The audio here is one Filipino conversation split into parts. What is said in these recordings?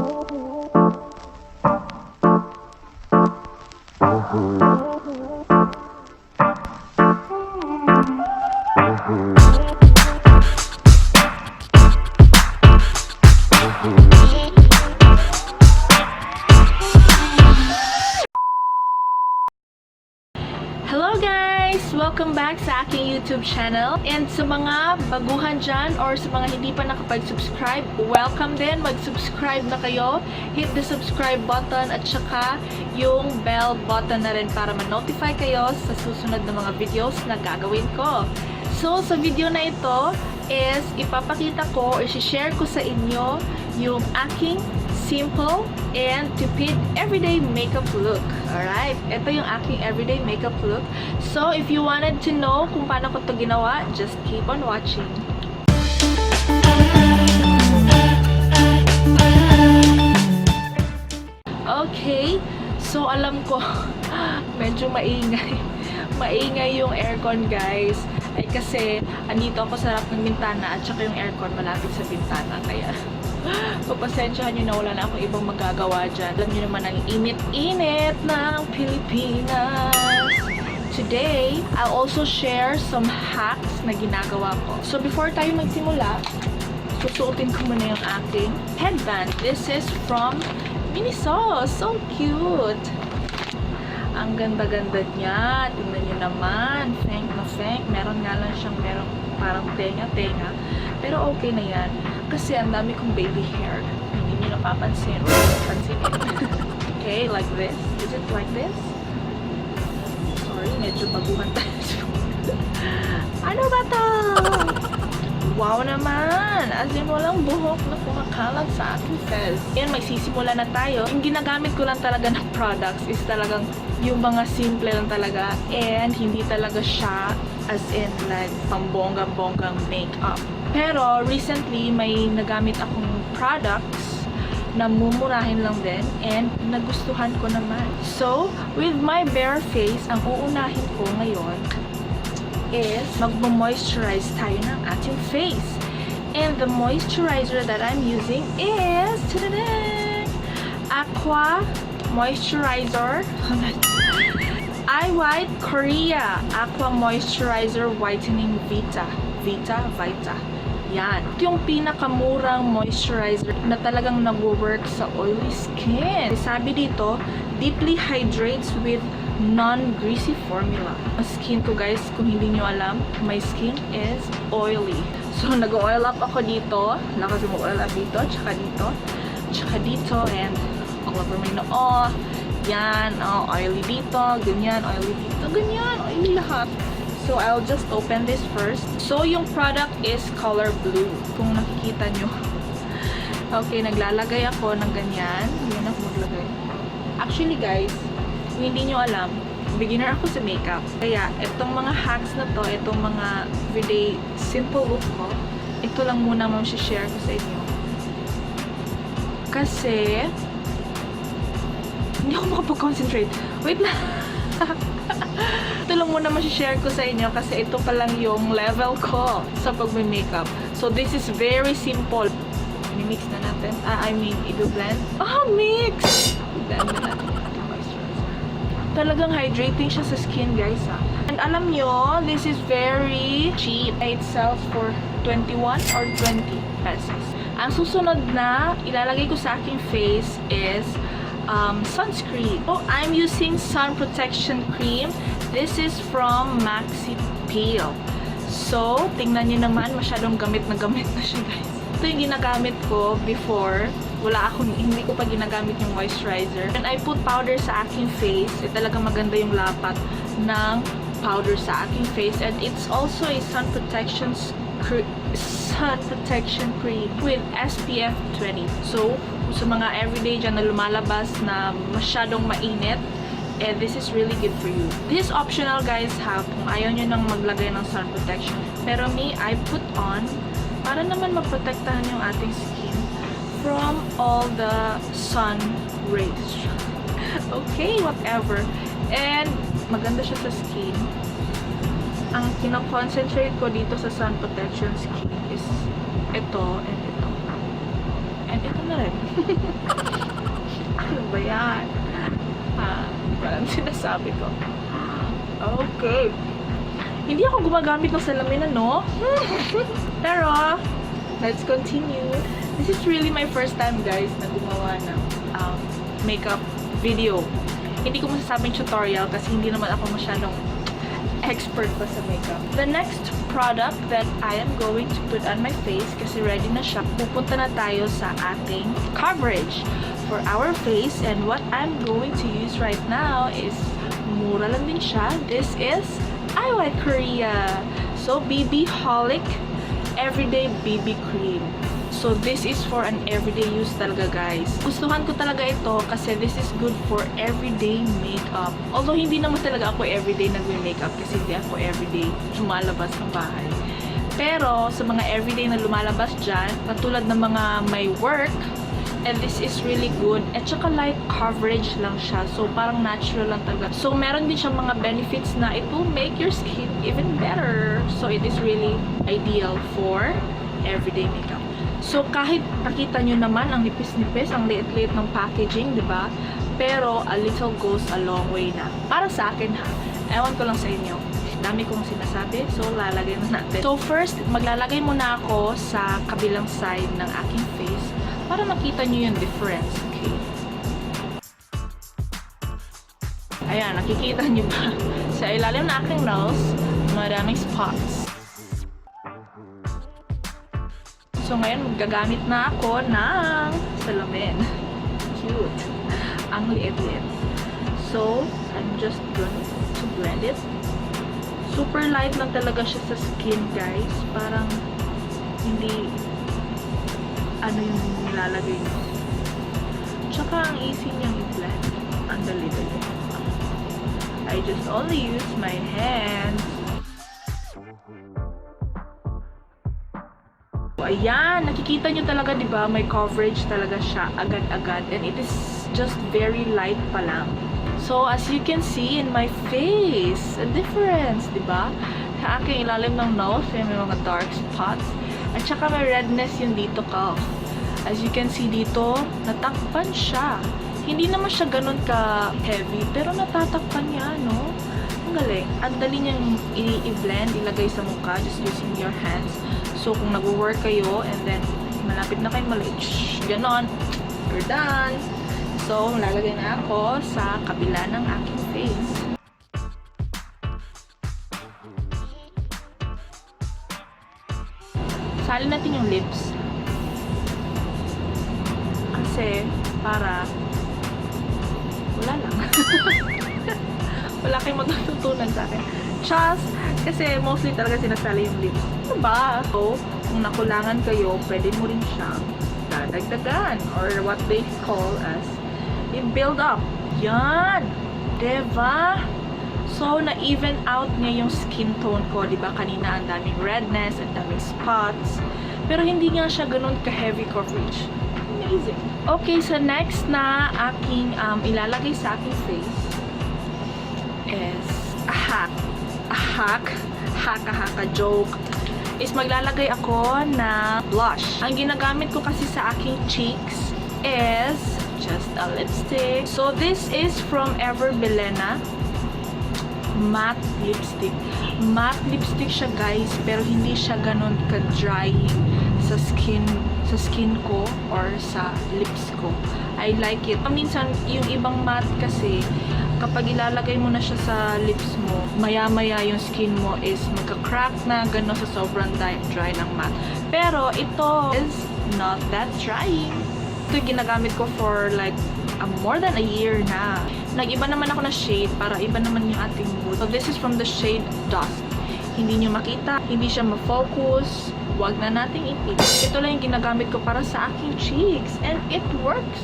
Hello guys! Welcome back sa aking YouTube channel. And sa mga baguhan dyan or sa mga hindi pa nakapag-subscribe, welcome din. Mag-subscribe na kayo. Hit the subscribe button at saka yung bell button na rin para ma-notify kayo sa susunod na mga videos na gagawin ko. So, sa video na ito is ipapakita ko or share ko sa inyo yung aking simple and TIPID everyday makeup look. Alright? Ito yung aking everyday makeup look. So, if you wanted to know kung paano ko ito ginawa, just keep on watching. Okay. So, alam ko, medyo maingay. Maingay yung aircon, guys. Ay, kasi, andito ako sa harap ng bintana at saka yung aircon malapit sa bintana. Kaya, pagpasensyahan nyo na wala na akong ibang magagawa dyan. Alam nyo naman ang init-init ng Pilipinas. Today, I'll also share some hacks na ginagawa ko. So, before tayo magsimula, susuotin ko muna yung aking headband. This is from Miniso. So cute! Ang ganda-ganda niya. Tingnan nyo naman. Feng na feng. Meron nga lang siyang parang tenga-tenga. Pero okay na yan. Kasi ang dami kong baby hair. Hindi nyo napapansin. Pansinin. Okay, like this. Is it like this? Sorry, medyo baguhan tayo. Ano ba to? Wow naman! As in, walang buhok na kumakalat sa aking face. Yan, magsisimula na tayo. Yung ginagamit ko lang talaga ng products is talagang yung mga simple lang talaga. And hindi talaga siya as in like pambonggang-bonggang makeup. Pero recently, may nagamit akong products na mumurahin lang din and nagustuhan ko naman. So, with my bare face, ang uunahin ko ngayon is magmo-moisturize tayo ng ating face. And the moisturizer that I'm using is Aqua Moisturizer White Korea Aqua Moisturizer Whitening Vita. Yan. Ito yung pinakamurang moisturizer na talagang nag-work sa oily skin. Sabi dito, deeply hydrates with non-greasy formula. Ang skin ko, guys, kung hindi nyo alam, my skin is oily. So, nag-oil up ako dito. Lakas mo oil up dito, tsaka dito, and all over my noo. Yan, oily dito, ganyan, oily dito, ganyan, oily lahat. So, I'll just open this first. So, yung product is color blue. Kung nakikita nyo. Okay, naglalagay ako ng ganyan. Yan ako maglagay. Actually, guys, kung hindi nyo alam, beginner ako sa makeup. Kaya, itong mga hacks na to, itong mga everyday simple look ko, ito lang muna share ko sa inyo. Kasi, hindi ako makapag-concentrate. Wait na. Ito lang muna share ko sa inyo kasi ito pa lang yung level ko sa pag-makeup. So, this is very simple. I-mix na natin. I-blend. Mix! I-blend na natin. Talagang hydrating siya sa skin, guys, And alam nyo, this is very cheap. It sells for 21 or 20 pesos. Ang susunod na ilalagay ko sa aking face is sunscreen. So, I'm using sun protection cream. This is from Maxi Peel. So, tingnan nyo naman, masyadong gamit na siya, guys. Ito yung ginagamit ko before. Hindi ko pa ginagamit yung moisturizer. And I put powder sa aking face. Talaga maganda yung lapat ng powder sa aking face. And it's also a sun protection cream with SPF 20. So, sa mga everyday dyan na lumalabas na masyadong mainit, this is really good for you. This is optional, guys, kung ayaw nyo nang maglagay ng sun protection. Pero me, I put on para naman maprotektahan yung ating skin from all the sun rays. Okay, whatever. And maganda siya sa skin. Ang kino-concentrate ko dito sa sun protection skin is ito and ito. And Ito na rin. Ano ba yan? Parang sinasabi ko. Okay. Hindi ako gumagamit ng salamin, no? Pero, let's continue. This is really my first time, guys, na gumawa ng makeup video. Hindi ko masasabing tutorial kasi hindi naman ako masyadong expert pa sa makeup. The next product that I am going to put on my face kasi ready na siya. Pupunta na tayo sa ating coverage for our face, and what I'm going to use right now is mura lang din siya. This is IY Korea. So, BB Holic Everyday BB Cream. So, this is for an everyday use talaga, guys. Gustuhan ko talaga ito kasi this is good for everyday makeup. Although, hindi naman talaga ako everyday nagwe-makeup kasi hindi ako everyday lumalabas ng bahay. Pero, sa mga everyday na lumalabas dyan, katulad ng mga may work, and this is really good. At saka light coverage lang siya. So, parang natural lang talaga. So, meron din siyang mga benefits na it will make your skin even better. So, it is really ideal for everyday makeup. So, kahit nakita nyo naman ang nipis-nipis, ang liit-liit ng packaging, di ba? Pero, a little goes a long way na. Para sa akin, ha? Ewan ko lang sa inyo. Dami kong sinasabi. So, lalagay na natin. So, first, maglalagay muna ako sa kabilang side ng aking face para makita nyo yung difference. Okay? Ayan, nakikita nyo ba? Sa ilalim ng aking nose, maraming spots. So, ngayon, gagamit na ako ng salamin. Cute. Ang liit-liit. So, I'm just going to blend it. Super light lang talaga siya sa skin, guys. Parang, hindi, ano yung nilalagay nyo. Tsaka, ang easy niyang i-blend. Ang dali-dali. I just only use my hands. Ayan, nakikita nyo talaga, di ba? May coverage talaga siya agad-agad, and it is just very light pa lang. So, as you can see in my face, a difference, di ba? Sa aking ilalim ng nose, may mga dark spots, at saka may redness yung dito ka. As you can see dito, natakpan siya. Hindi naman siya ganun ka-heavy, pero natatakpan niya, no? Ang galing. Ang dali niyang i-blend, ilagay sa mukha, just using your hands. So, kung nag-work kayo, and then, malapit na kayo maliit, ganon, you're done. So, lalagay na ako sa kabila ng aking face. Salin natin yung lips. Kasi, para, wala lang. Wala kayong matututunan sa akin. Just, kasi mostly talaga sinasali yung lips. Ano ba? So, kung nakulangan kayo, pwede mo rin siyang dadagdagan, or what they call as i-build up. Yan! Diba? So, na-even out niya yung skin tone ko. Diba? Kanina ang daming redness, ang daming spots. Pero hindi nga siya ganun ka-heavy coverage. Amazing. Okay, so next na aking ilalagay sa aking face is a haka joke, is maglalagay ako na blush. Ang ginagamit ko kasi sa aking cheeks is just a lipstick. So, this is from Ever Belena. Matte lipstick. Matte lipstick siya, guys, pero hindi siya ganun ka-drying sa skin ko or sa lips ko. I like it. Minsan, yung ibang matte kasi, kapag ilalagay mo na siya sa lips mo, maya-maya yung skin mo is magka-crack na gano'n sa sobrang dry ng matte. Pero ito is not that drying. Ito ginagamit ko for like more than a year na. Nag-iba naman ako na shade para iba naman yung ating mood. So this is from the shade Dust. Hindi nyo makita, hindi siya ma-focus. Huwag na nating ipit. Ito lang yung ginagamit ko para sa aking cheeks, and it works.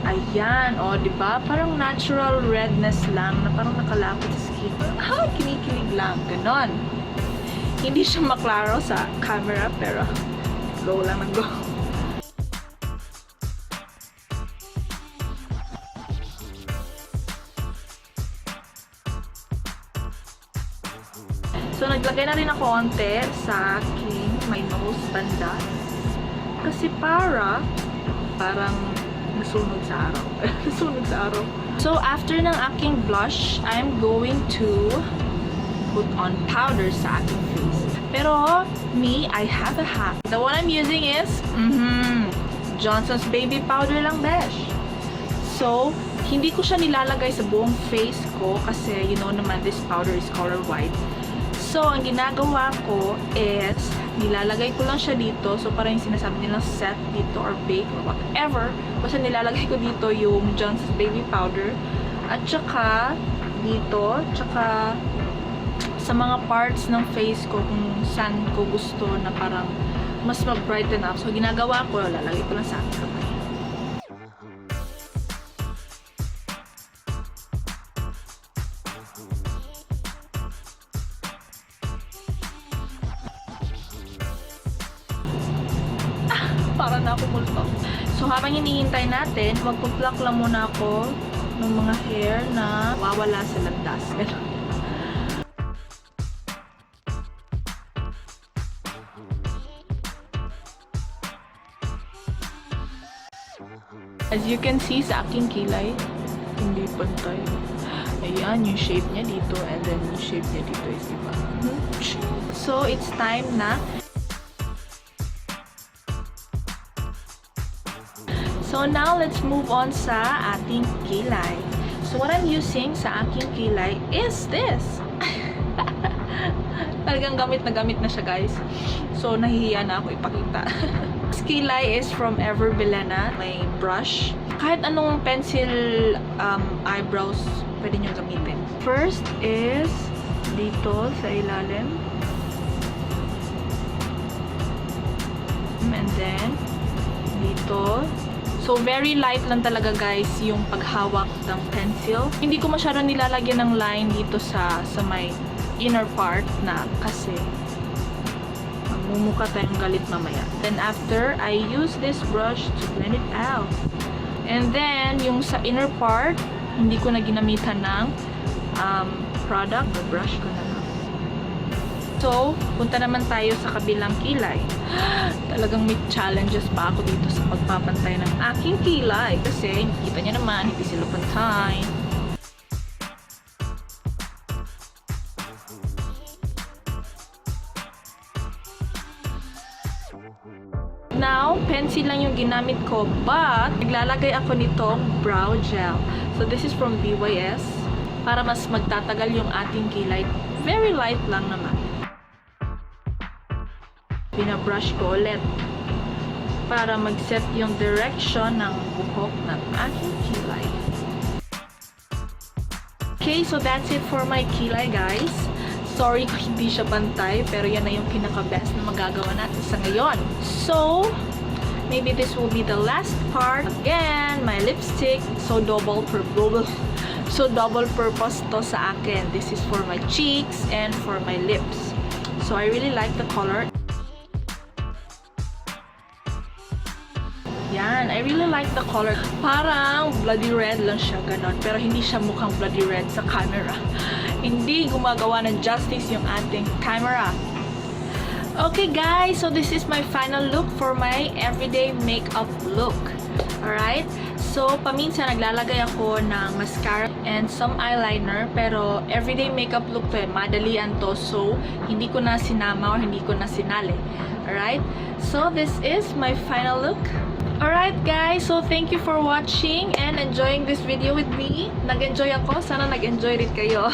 Ayan, o, diba? Parang natural redness lang na parang nakalapit sa skin. Parang, kinikilig lang. Ganon. Hindi siya maklaro sa camera, pero go lang ng go. So, Maglagay na rin ako onte sa aking my nose banda. Kasi parang nasunog sa araw. Nasunog sa araw. So, after ng aking blush, I'm going to put on powder sa aking face. Pero, me, I have a hack. The one I'm using is, Johnson's Baby Powder lang, besh. So, hindi ko siya nilalagay sa buong face ko kasi, you know naman, this powder is color white. So, ang ginagawa ko is, nilalagay ko lang siya dito. So, parang yung sinasabi nilang set dito or bake or whatever. Basta nilalagay ko dito yung Johnson's Baby Powder. At saka, dito, tsaka sa mga parts ng face ko kung saan ko gusto na parang mas mag-brighten up. So, ginagawa ko, lalagay ko lang sa akin kamay. Para na ako multo. So, habang hinihintay natin, magpuplak lang muna ako ng mga hair na wawala sa landas. As you can see sa aking kilay, hindi pantay. Ayan, yung shape niya dito and then yung shape niya dito is iba. So, it's time na. So, now let's move on sa ating kilay. So, what I'm using sa aking kilay is this. Talagang gamit na siya, guys. So, nahihiya na ako ipakita. This kilay is from Ever Belena. May brush. Kahit anong pencil eyebrows pwede nyo gamitin. First is dito sa ilalim. And then, dito. So, very light lang talaga, guys, yung paghawak ng pencil. Hindi ko masyadong nilalagyan ng line dito sa may inner part na kasi magmumukha tayong galit mamaya. Then, after, I use this brush to blend it out. And then, yung sa inner part, hindi ko na ginamitan ng product. Brush ko na lang. So, punta naman tayo sa kabilang kilay. Talagang may challenges pa ako dito sa pagpapantay ng aking kilay. Kasi, kita niya naman, hindi sila pantay. Now, pencil lang yung ginamit ko. But, naglalagay ako nitong brow gel. So, this is from BYS. Para mas magtatagal yung ating kilay. Very light lang naman. Pinabrush ko ulit para mag-set yung direction ng buhok ng aking kilay. Okay, so that's it for my kilay, guys. Sorry kung hindi siya pantay, pero yan na yung pinaka-best na magagawa natin sa ngayon. So, maybe this will be the last part. Again, my lipstick. So, double purpose to sa akin. This is for my cheeks and for my lips. So, I really like the color. Yan, I really like the color. Parang bloody red lang siya, ganon. Pero hindi siya mukhang bloody red sa camera. Hindi gumagawa ng justice yung ating camera. Okay guys, so this is my final look for my everyday makeup look. Alright? So, paminsan naglalagay ako ng mascara and some eyeliner. Pero, everyday makeup look to madalian to. So, hindi ko na sinama or hindi ko na sinali. Alright? So, this is my final look. Alright guys, so thank you for watching and enjoying this video with me. Nag-enjoy ako. Sana nag-enjoy rin kayo.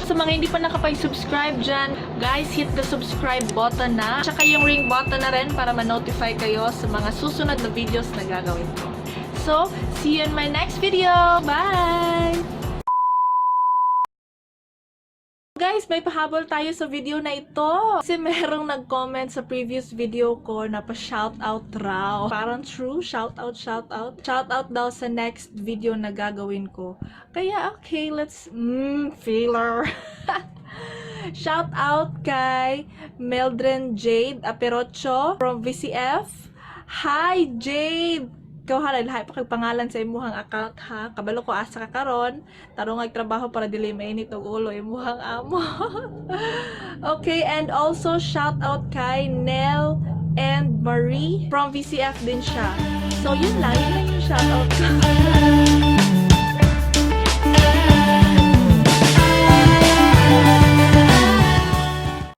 Sa mga hindi pa nakapag-subscribe dyan, guys, hit the subscribe button na. Tsaka yung ring button na rin para ma-notify kayo sa mga susunod na videos na gagawin ko. So, see you in my next video. Bye! Guys, may pahabol tayo sa video na ito. Kasi merong nag-comment sa previous video ko na pa-shoutout raw. Parang true, shoutout. Shoutout daw sa next video na gagawin ko. Kaya, okay, let's... filler. Shoutout kay Meldren Jade Aperocho from VCF. Hi, Jade! ikaw halay lahat pa kag pangalan sa imuhang account ha. Kabalo ko asa ka karon, tarong trabaho para dili mainit og ulo imuhang amo. Okay, and also shout out kay Nell and Marie from VCF din siya. So yun lang yung shout out.